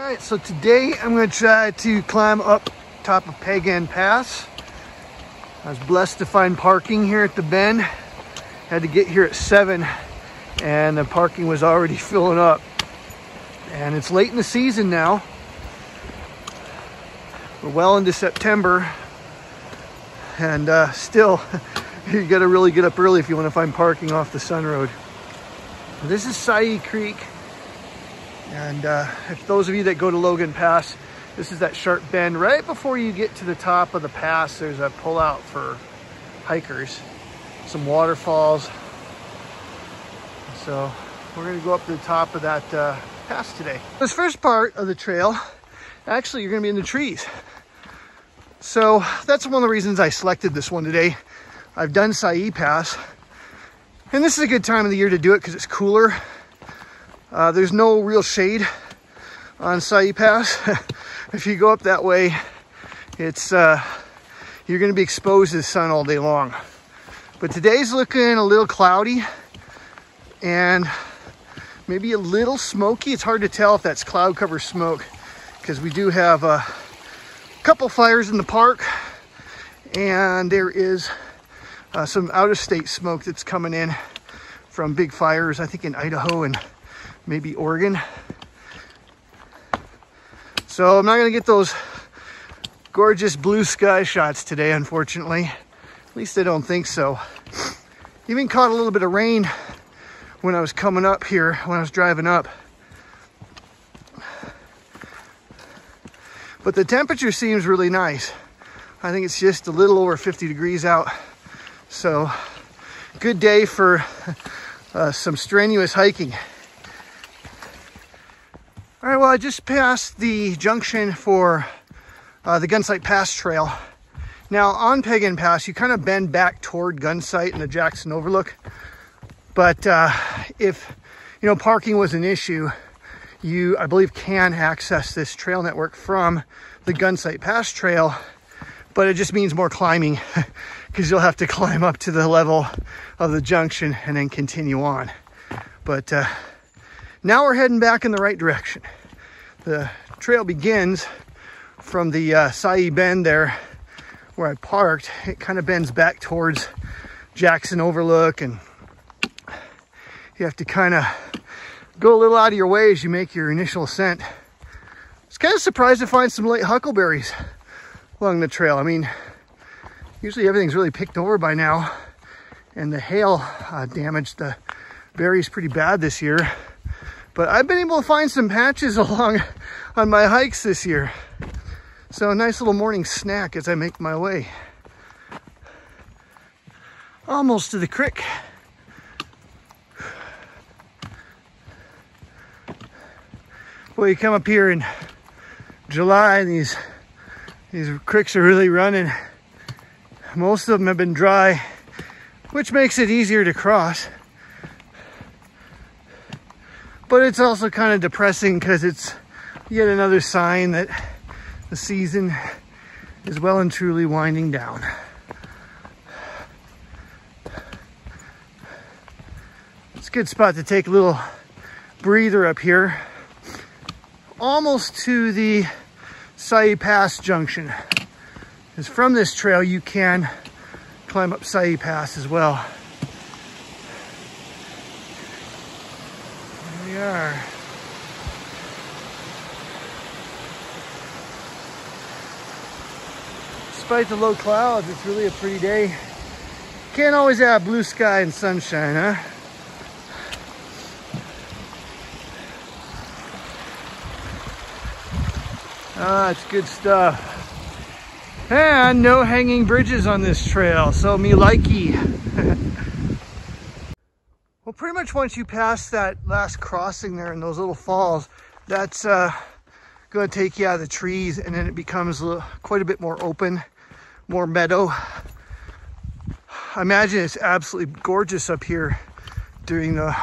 Alright, so today I'm going to try to climb up top of Piegan Pass. I was blessed to find parking here at the bend. Had to get here at 7 and the parking was already filling up. And it's late in the season now. We're well into September. And still, you got to really get up early if you want to find parking off the Sun Road. This is Siyeh Creek. And if those of you that go to Logan Pass, this is that sharp bend. Right before you get to the top of the pass, there's a pullout for hikers. Some waterfalls. So we're going to go up to the top of that pass today. This first part of the trail, actually you're going to be in the trees. So that's one of the reasons I selected this one today. I've done Siyeh Pass. And this is a good time of the year to do it because it's cooler. There's no real shade on Siyeh Pass. If you go up that way, it's you're going to be exposed to the sun all day long. But today's looking a little cloudy and maybe a little smoky. It's hard to tell if that's cloud cover smoke because we do have a couple fires in the park and there is some out-of-state smoke that's coming in from big fires, I think in Idaho and maybe Oregon. So I'm not going to get those gorgeous blue sky shots today, unfortunately. At least I don't think so. Even caught a little bit of rain when I was coming up here, when I was driving up. But the temperature seems really nice. I think it's just a little over 50 degrees out. So good day for some strenuous hiking. All right, well, I just passed the junction for the Gunsight Pass Trail. Now on Piegan Pass, you kind of bend back toward Gunsight and the Jackson Overlook. But if, you know, parking was an issue, you, I believe, can access this trail network from the Gunsight Pass Trail, but it just means more climbing because you'll have to climb up to the level of the junction and then continue on. But now we're heading back in the right direction. The trail begins from the Siyeh Bend there where I parked. It kind of bends back towards Jackson Overlook and you have to kind of go a little out of your way as you make your initial ascent. I was kind of surprised to find some late huckleberries along the trail. I mean, usually everything's really picked over by now and the hail damaged the berries pretty bad this year. But I've been able to find some patches along on my hikes this year. So a nice little morning snack as I make my way. Almost to the creek. Well, you come up here in July and these creeks are really running. Most of them have been dry, which makes it easier to cross. But it's also kind of depressing because it's yet another sign that the season is well and truly winding down. It's a good spot to take a little breather up here. Almost to the Siyeh Pass junction. Because from this trail you can climb up Siyeh Pass as well. We are. Despite the low clouds, it's really a pretty day. Can't always have blue sky and sunshine, huh? Ah, it's good stuff. And no hanging bridges on this trail, so me likey. Well, pretty much once you pass that last crossing there in those little falls, that's going to take you out of the trees and then it becomes quite a bit more open, more meadow. I imagine it's absolutely gorgeous up here during the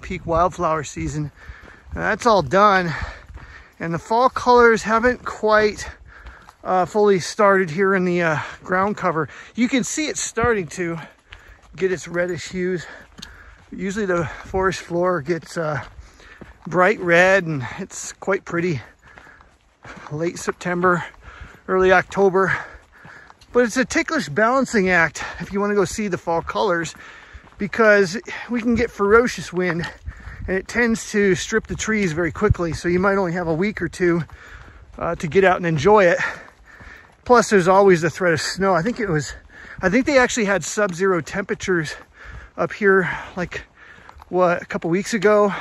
peak wildflower season. And that's all done. And the fall colors haven't quite fully started here in the ground cover. You can see it's starting to get its reddish hues. Usually the forest floor gets bright red and it's quite pretty. late September, early October. But it's a ticklish balancing act if you want to go see the fall colors, because we can get ferocious wind and it tends to strip the trees very quickly. So you might only have a week or two to get out and enjoy it. Plus there's always the threat of snow. I think they actually had sub-zero temperatures up here, like a couple weeks ago.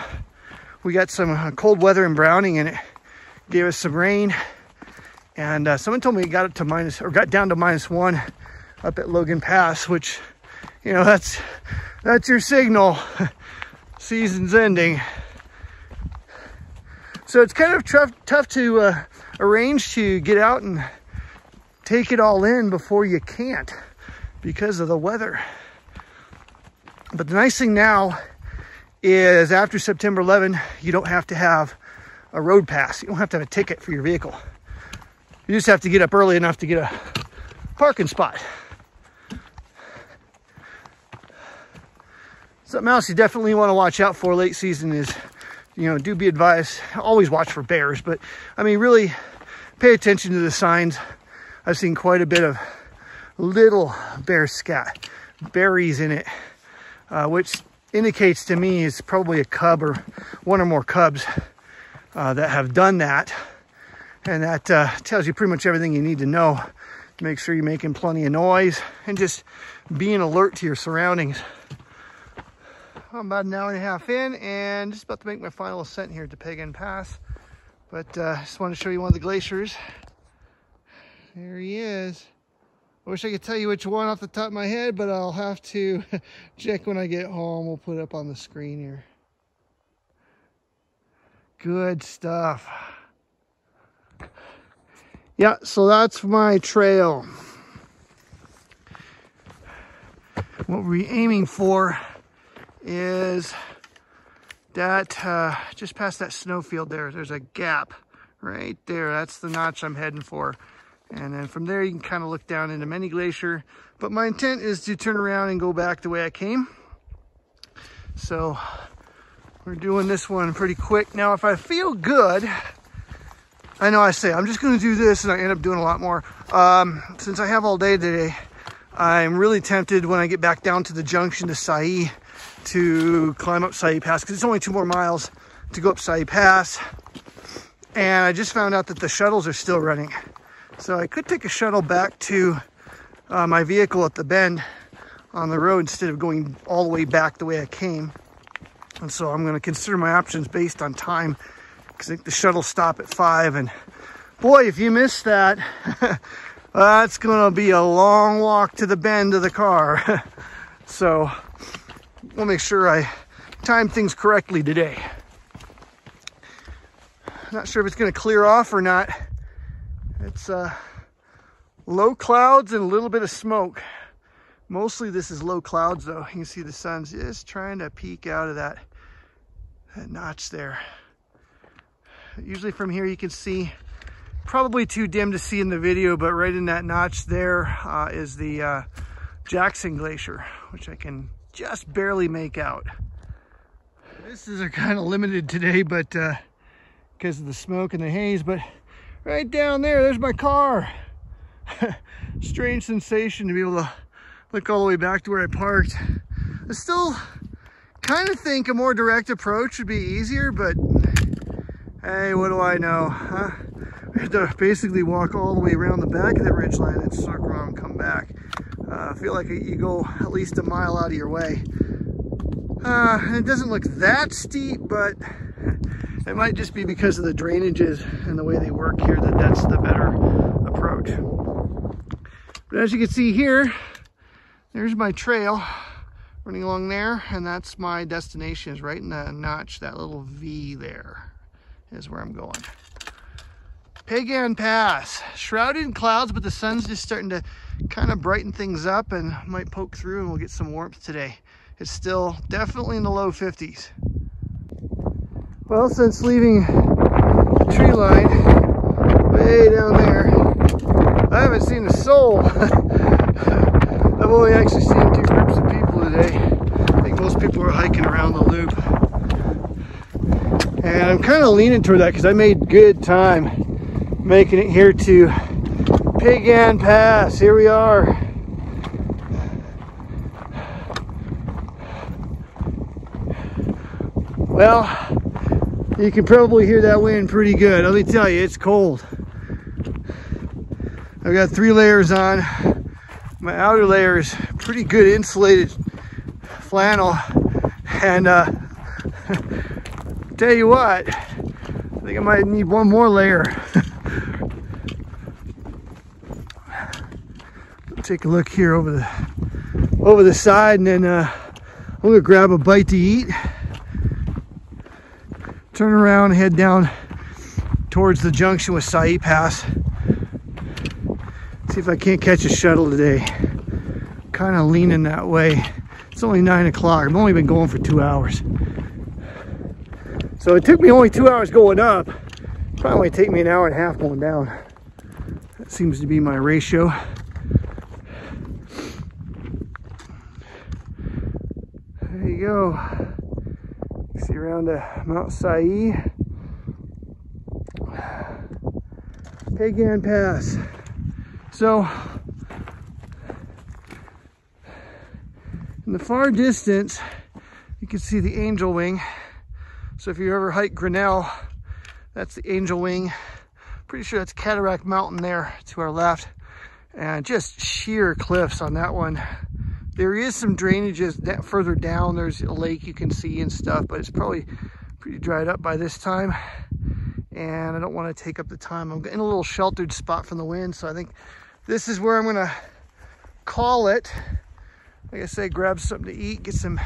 We got some cold weather in Browning and it gave us some rain. And someone told me it got down to -1 up at Logan Pass, which, you know, that's your signal. Season's ending. So it's kind of tough to arrange to get out and take it all in before you can't because of the weather. But the nice thing now is after September 11, you don't have to have a road pass. You don't have to have a ticket for your vehicle. You just have to get up early enough to get a parking spot. Something else you definitely want to watch out for late season is, you know, do be advised, always watch for bears, but I mean, really pay attention to the signs. I've seen quite a bit of little bear scat, berries in it, which indicates to me is probably a cub or one or more cubs that have done that. And that tells you pretty much everything you need to know to make sure you're making plenty of noise and just being alert to your surroundings. I'm about an hour and a half in and just about to make my final ascent here to Piegan Pass. But I just wanted to show you one of the glaciers. There he is. I wish I could tell you which one off the top of my head, but I'll have to check when I get home. We'll put it up on the screen here. Good stuff. Yeah, so that's my trail. What we're aiming for is that just past that snowfield there's a gap right there. That's the notch I'm heading for. And then from there you can kind of look down into Many Glacier. But my intent is to turn around and go back the way I came. So we're doing this one pretty quick. Now if I feel good, I know I say I'm just going to do this and I end up doing a lot more. Since I have all day today, I'm really tempted when I get back down to the junction to Siyeh to climb up Siyeh Pass, because it's only 2 more miles to go up Siyeh Pass. And I just found out that the shuttles are still running. So I could take a shuttle back to my vehicle at the bend on the road instead of going all the way back the way I came. And so I'm going to consider my options based on time, because I think the shuttle stop at 5. And boy, if you miss that, that's going to be a long walk to the bend of the car. So we'll make sure I time things correctly today. Not sure if it's going to clear off or not. It's low clouds and a little bit of smoke. Mostly this is low clouds though. You can see the sun's just trying to peek out of that notch there. Usually from here you can see, probably too dim to see in the video, but right in that notch there is the Jackson Glacier, which I can just barely make out. This is kind of limited today, but because of the smoke and the haze, but right down there's my car. Strange sensation to be able to look all the way back to where I parked. I still kind of think a more direct approach would be easier, but hey, what do I know, huh? I had to basically walk all the way around the back of the ridgeline and circle around and come back. I feel like you go at least a mile out of your way. It doesn't look that steep, but it might just be because of the drainages and the way they work here that's the better approach. But as you can see here, there's my trail running along there, and that's my destination, is right in the notch. That little V there is where I'm going. Piegan Pass, shrouded in clouds, but the sun's just starting to kind of brighten things up and might poke through and we'll get some warmth today. It's still definitely in the low 50s. Well, since leaving the tree line way down there, I haven't seen a soul. I've only actually seen 2 groups of people today. I think most people are hiking around the loop. And I'm kind of leaning toward that because I made good time Making it here to Piegan Pass. Here we are. Well, you can probably hear that wind pretty good. Let me tell you, it's cold. I've got 3 layers on. My outer layer is pretty good insulated flannel. And tell you what, I think I might need 1 more layer. Take a look here over the side, and then I'm gonna grab a bite to eat. Turn around and head down towards the junction with Siyeh Pass. See if I can't catch a shuttle today. Kind of leaning that way. It's only 9 o'clock. I've only been going for 2 hours. So it took me only 2 hours going up. Probably take me an hour and a half going down. That seems to be my ratio. There you go. See around Mount Siyeh. Piegan Pass. So, in the far distance, you can see the Angel Wing. So if you ever hike Grinnell, that's the Angel Wing. Pretty sure that's Cataract Mountain there to our left. And just sheer cliffs on that one. There is some drainages that further down. There's a lake you can see and stuff, but it's probably pretty dried up by this time. And I don't want to take up the time. I'm in a little sheltered spot from the wind, so I think this is where I'm gonna call it. Like I say, grab something to eat, get some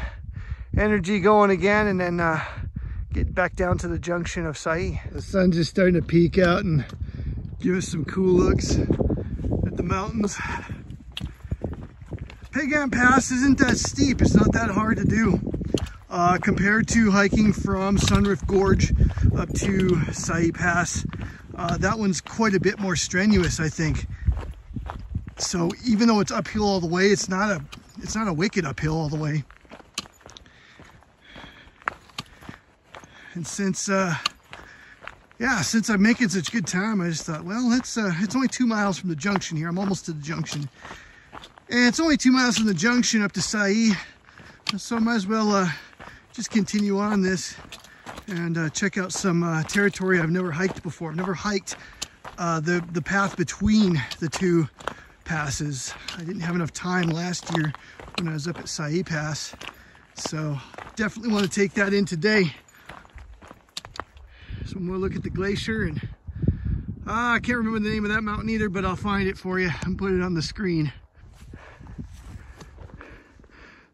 energy going again, and then get back down to the junction of Siyeh. The sun's just starting to peek out and give us some cool looks at the mountains. Piegan Pass isn't that steep. It's not that hard to do compared to hiking from Sunrift Gorge up to Siyeh Pass. That one's quite a bit more strenuous, I think. So even though it's uphill all the way, it's not a wicked uphill all the way. And since I'm making such good time, I just thought, well, it's only 2 miles from the junction here. I'm almost to the junction. And it's only 2 miles from the junction up to Siyeh, so I might as well just continue on this and check out some territory I've never hiked before. I've never hiked the path between the 2 passes. I didn't have enough time last year when I was up at Siyeh Pass, so definitely want to take that in today. So more look at the glacier, and I can't remember the name of that mountain either, but I'll find it for you and put it on the screen.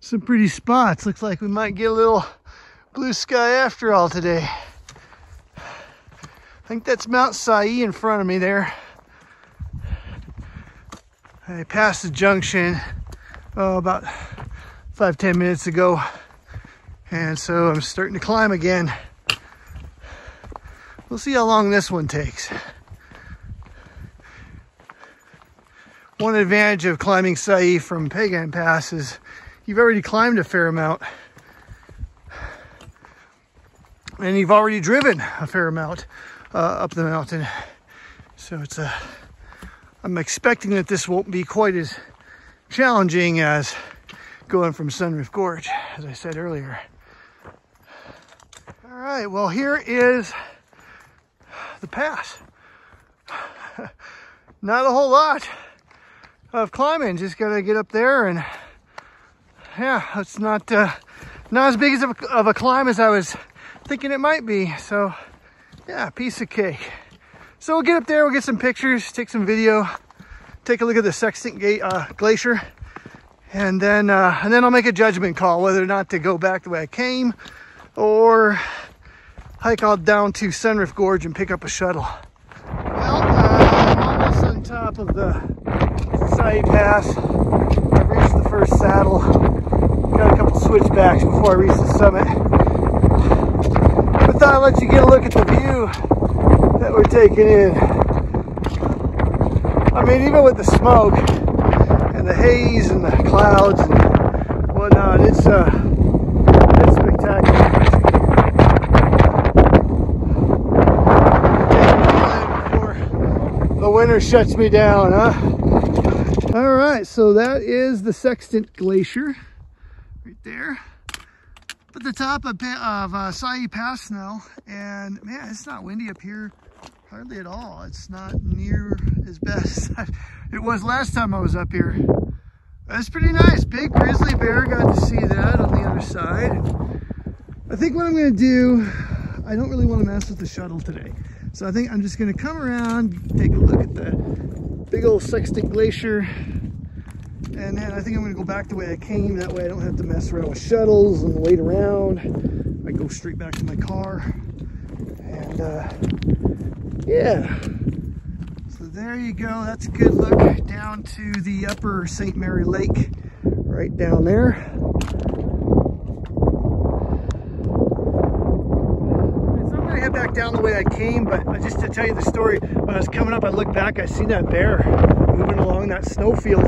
Some pretty spots. Looks like we might get a little blue sky after all today. I think that's Mount Siyeh in front of me there. I passed the junction about 5-10 minutes ago, and so I'm starting to climb again. We'll see how long this one takes. One advantage of climbing Siyeh from Piegan Pass is you've already climbed a fair amount, and you've already driven a fair amount up the mountain. So I'm expecting that this won't be quite as challenging as going from Sunrift Gorge, as I said earlier. All right, well, here is the pass. Not a whole lot of climbing, just gotta get up there, and yeah, it's not as big of a climb as I was thinking it might be. So yeah, piece of cake. So we'll get up there, we'll get some pictures, take some video, take a look at the Sextant Glacier, and then I'll make a judgment call whether or not to go back the way I came or hike all down to Sunrift Gorge and pick up a shuttle. Well, I'm almost on top of the Siyeh Pass. I've reached the first saddle. Got a couple switchbacks before I reach the summit. I thought I'd let you get a look at the view that we're taking in. I mean, even with the smoke and the haze and the clouds and whatnot, it's spectacular. water shuts me down, huh? All right, so that is the Sextant Glacier right there. At the top of Siyeh Pass now, and man, it's not windy up here hardly at all. It's not near as best as it was last time I was up here. That's pretty nice. Big grizzly bear, got to see that on the other side. I think what I'm going to do, I don't really want to mess with the shuttle today. So I think I'm just going to come around, take a look at the big old Sextant Glacier. And then I think I'm going to go back the way I came. That way I don't have to mess around with shuttles and wait around. I go straight back to my car. And yeah. So there you go. That's a good look down to the upper St. Mary Lake. Right down there. So I'm going to head back down the way I came. But just to tell you the story, when I was coming up, I looked back. I seen that bear moving along that snowfield.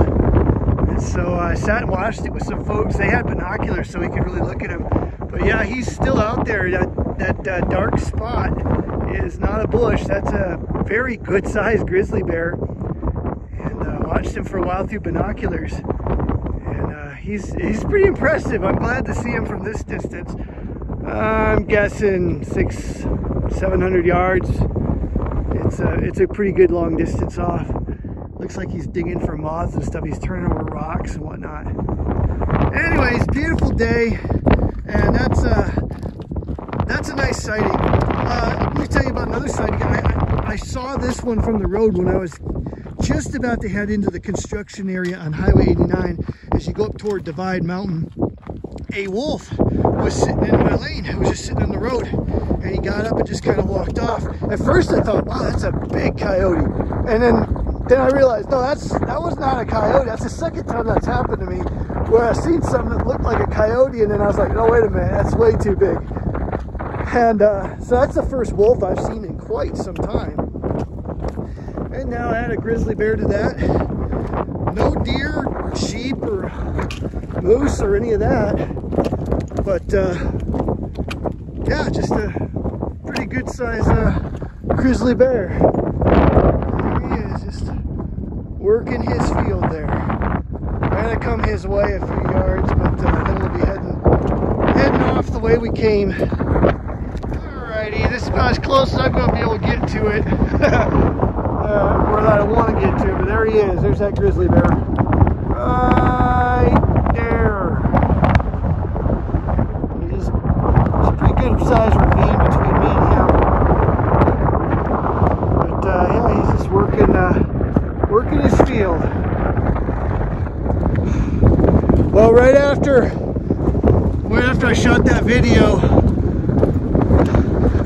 So I sat and watched it with some folks. They had binoculars so we could really look at him. But yeah, he's still out there. That dark spot is not a bush. That's a very good sized grizzly bear. And watched him for a while through binoculars. And he's pretty impressive. I'm glad to see him from this distance. I'm guessing 600-700 yards. It's a pretty good long distance off. Looks like he's digging for moths and stuff. He's turning over rocks and whatnot. Anyways, beautiful day, and that's a nice sighting. Let me tell you about another sighting. I saw this one from the road when I was just about to head into the construction area on Highway 89. As you go up toward Divide Mountain, a wolf was sitting in my lane. It was just sitting on the road, and he got up and just kind of walked off. At first I thought, wow, that's a big coyote, and then I realized, no, that was not a coyote. That's the second time that's happened to me, where I've seen something that looked like a coyote, and then I was like, no, wait a minute, that's way too big. And so that's the first wolf I've seen in quite some time. And now add a grizzly bear to that. No deer, sheep, or moose, or any of that. But yeah, just a pretty good size grizzly bear. Just working his field there. I'm gonna come his way a few yards, but then we'll be heading off the way we came. Alrighty, this is about as close as I'm gonna be able to get to it. Or that I want to get to, but there he is. There's that grizzly bear. Right there. It's a pretty good size ravine between me and him. Yeah, he's just working his field. Well, right after I shot that video,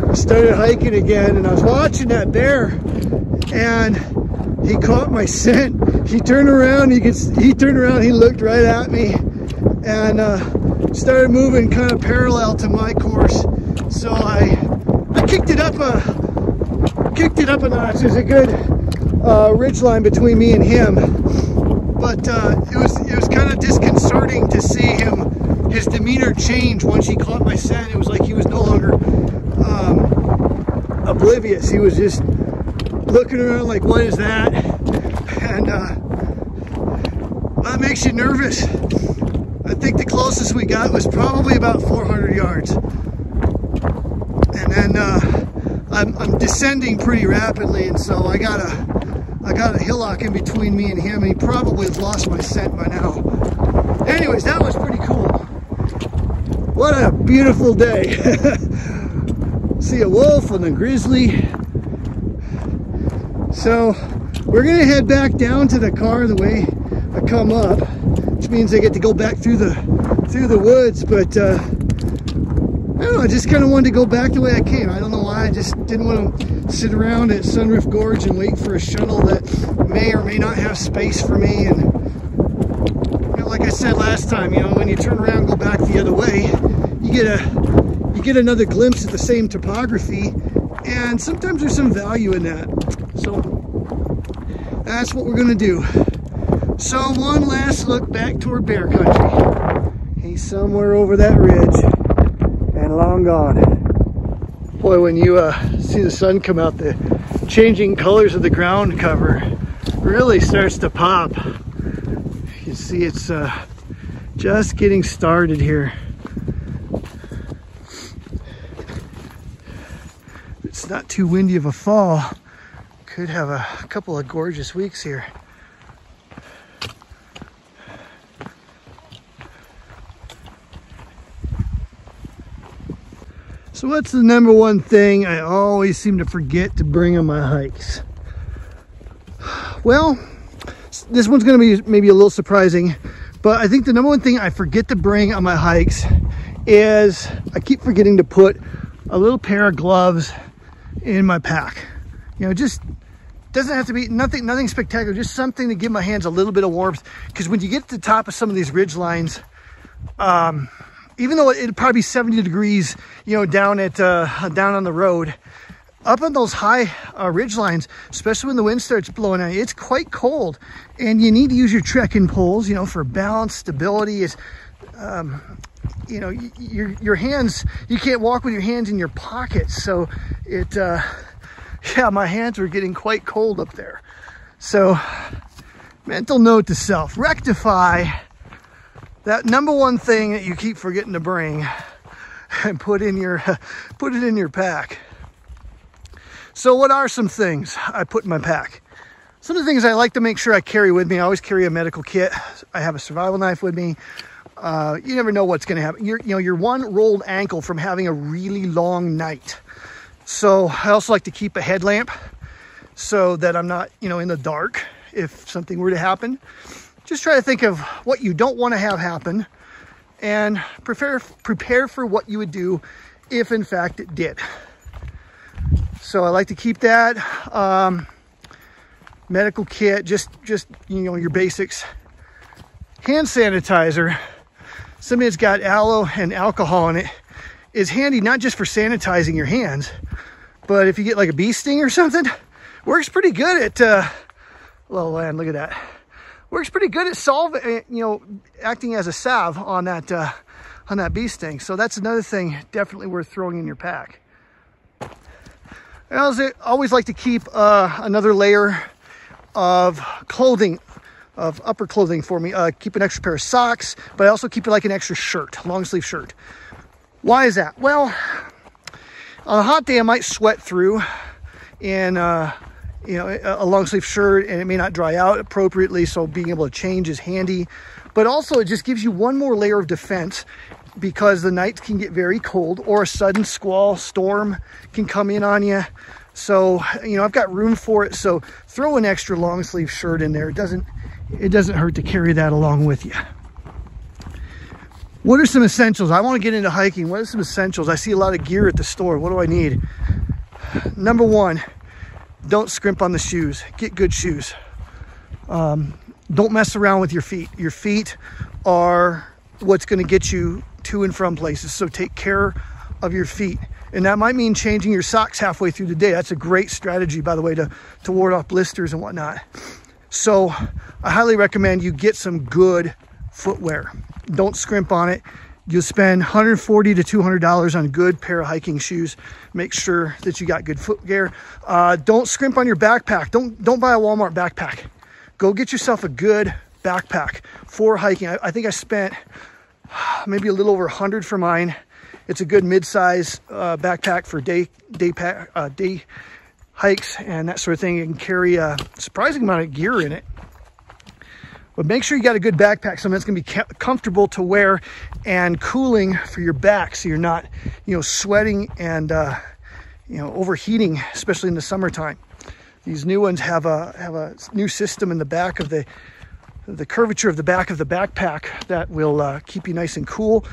I started hiking again, and I was watching that bear, and he caught my scent. He turned around, he looked right at me, and started moving kind of parallel to my course. So I kicked it up a notch. There's a good ridge line between me and him, but it was kind of disconcerting to see his demeanor change once he caught my scent. It was like he was no longer oblivious. He was just looking around like, what is that? And that makes you nervous. I think the closest we got was probably about 400 yards, and then I'm descending pretty rapidly, and so I got a hillock in between me and him, and he probably has lost my scent by now. Anyways, that was pretty cool. What a beautiful day. See a wolf and a grizzly. So we're gonna head back down to the car the way I come up, which means I get to go back through the woods, but I don't know, I just kind of wanted to go back the way I came. I don't know why. I just didn't want to sit around at Sunroof Gorge and wait for a shuttle that may or may not have space for me. And you know, like I said last time, you know, when you turn around and go back the other way, you get another glimpse at the same topography, and sometimes there's some value in that. So that's what we're gonna do. So one last look back toward bear country. He's somewhere over that ridge and long gone. Boy, Boy, when you see the sun come out, the changing colors of the ground cover really starts to pop. You can see it's just getting started here. It's not too windy of a fall. Could have a couple of gorgeous weeks here. So what's the number one thing I always seem to forget to bring on my hikes? Well, this one's going to be maybe a little surprising, but I think the number one thing I forget to bring on my hikes is I keep forgetting to put a little pair of gloves in my pack. You know, just doesn't have to be nothing spectacular, just something to give my hands a little bit of warmth, because when you get to the top of some of these ridge lines, even though it'd probably be 70 degrees, you know, down on the road, up on those high ridge lines, especially when the wind starts blowing out, it's quite cold, and you need to use your trekking poles, you know, for balance, stability. Is you know, your hands, you can't walk with your hands in your pockets, so it yeah, my hands were getting quite cold up there. So mental note to self, rectify that number one thing that you keep forgetting to bring and put it in your pack. So what are some things I put in my pack? Some of the things I like to make sure I carry with me, I always carry a medical kit. I have a survival knife with me. You never know what's going to happen. You're one rolled ankle from having a really long night. So I also like to keep a headlamp so that I'm not, you know, in the dark if something were to happen. Just try to think of what you don't want to have happen and prepare for what you would do if in fact it did. So I like to keep that medical kit, just you know, your basics. Hand sanitizer, something that's got aloe and alcohol in it, is handy not just for sanitizing your hands, but if you get like a bee sting or something, works pretty good at low land. Look at that. Works pretty good at acting as a salve on that bee sting. So that's another thing definitely worth throwing in your pack. I always like to keep another layer of clothing, of upper clothing for me. Keep an extra pair of socks, but I also keep it like an extra shirt, long sleeve shirt. Why is that? Well, on a hot day I might sweat through in you know, a long sleeve shirt, and it may not dry out appropriately, so being able to change is handy. But also it just gives you one more layer of defense, because the nights can get very cold, or a sudden squall storm can come in on you. So, you know, I've got room for it, so throw an extra long sleeve shirt in there. It doesn't hurt to carry that along with you. What are some essentials? I want to get into hiking. What are some essentials? I see a lot of gear at the store. What do I need? Number one, don't scrimp on the shoes. Get good shoes. Don't mess around with your feet. Your feet are what's going to get you to and from places, so take care of your feet. And that might mean changing your socks halfway through the day. That's a great strategy, by the way, to ward off blisters and whatnot. So I highly recommend you get some good footwear. Don't scrimp on it. You'll spend $140 to $200 on a good pair of hiking shoes. Make sure that you got good footwear. Don't scrimp on your backpack. Don't buy a Walmart backpack. Go get yourself a good backpack for hiking. I think I spent maybe a little over $100 for mine. It's a good mid-size backpack for day hikes and that sort of thing. You can carry a surprising amount of gear in it. But make sure you got a good backpack, something that's going to be comfortable to wear and cooling for your back, so you're not, you know, sweating and you know, overheating, especially in the summertime. These new ones have a new system in the back of the curvature of the back of the backpack that will keep you nice and cool.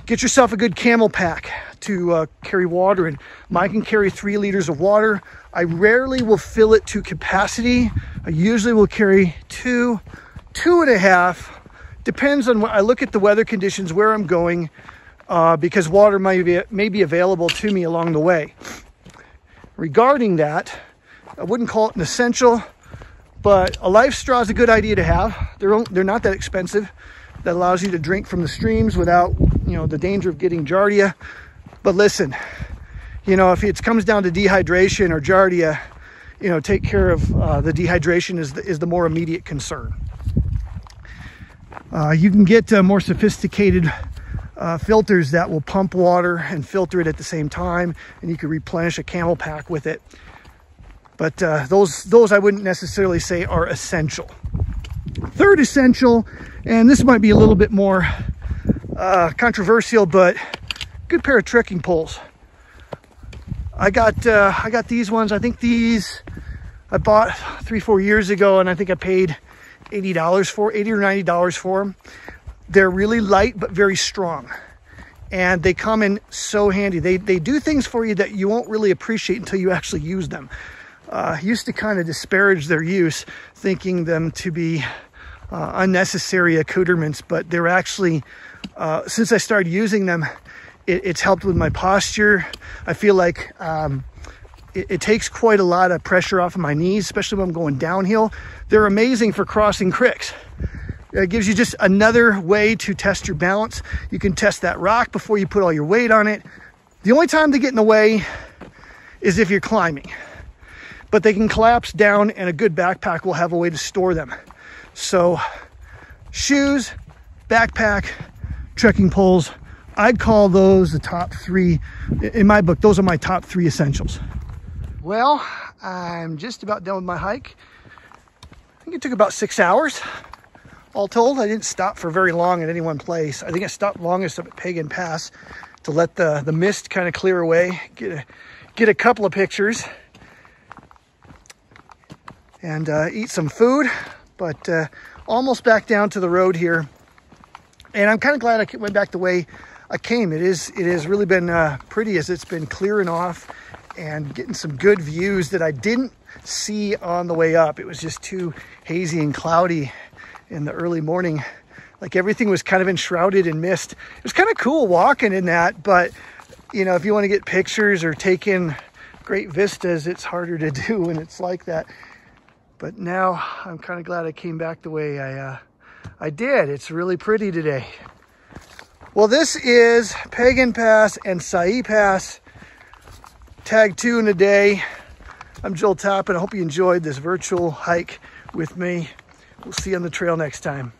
Get yourself a good camel pack to carry water in. Mine can carry 3 liters of water. I rarely will fill it to capacity. I usually will carry 2, 2.5. Depends on what I look at the weather conditions, where I'm going, because water may be available to me along the way. Regarding that, I wouldn't call it an essential, but a life straw is a good idea to have. They're not that expensive. That allows you to drink from the streams without, you know, the danger of getting giardia. But listen, you know, if it comes down to dehydration or giardia, you know, take care of the dehydration is the more immediate concern. You can get more sophisticated filters that will pump water and filter it at the same time, and you can replenish a camel pack with it. But those I wouldn't necessarily say are essential. Third essential, and this might be a little bit more controversial, but good pair of trekking poles. I got these ones. I think these I bought 3-4 years ago, and I think I paid $80 or $90 for them. They're really light but very strong, and they come in so handy. They do things for you that you won't really appreciate until you actually use them. I used to kind of disparage their use, thinking them to be unnecessary accoutrements, but they're actually, since I started using them, it's helped with my posture. I feel like it takes quite a lot of pressure off of my knees, especially when I'm going downhill. They're amazing for crossing cricks. It gives you just another way to test your balance. You can test that rock before you put all your weight on it. The only time they get in the way is if you're climbing, but they can collapse down, and a good backpack will have a way to store them. So shoes, backpack, trekking poles, I'd call those the top 3. In my book, those are my top 3 essentials. Well, I'm just about done with my hike. I think it took about 6 hours. All told, I didn't stop for very long at any one place. I think I stopped longest up at Piegan Pass to let the mist kind of clear away, get a couple of pictures, and eat some food. But almost back down to the road here, and I'm kind of glad I went back the way I came. It has really been pretty as it's been clearing off and getting some good views that I didn't see on the way up. It was just too hazy and cloudy in the early morning. Like everything was kind of enshrouded in mist. It was kind of cool walking in that, but you know, if you want to get pictures or take in great vistas, it's harder to do when it's like that. But now I'm kind of glad I came back the way I did. It's really pretty today. Well, this is Piegan Pass and Siyeh Pass, tag 2 in a day. I'm Joel Topp, and I hope you enjoyed this virtual hike with me. We'll see you on the trail next time.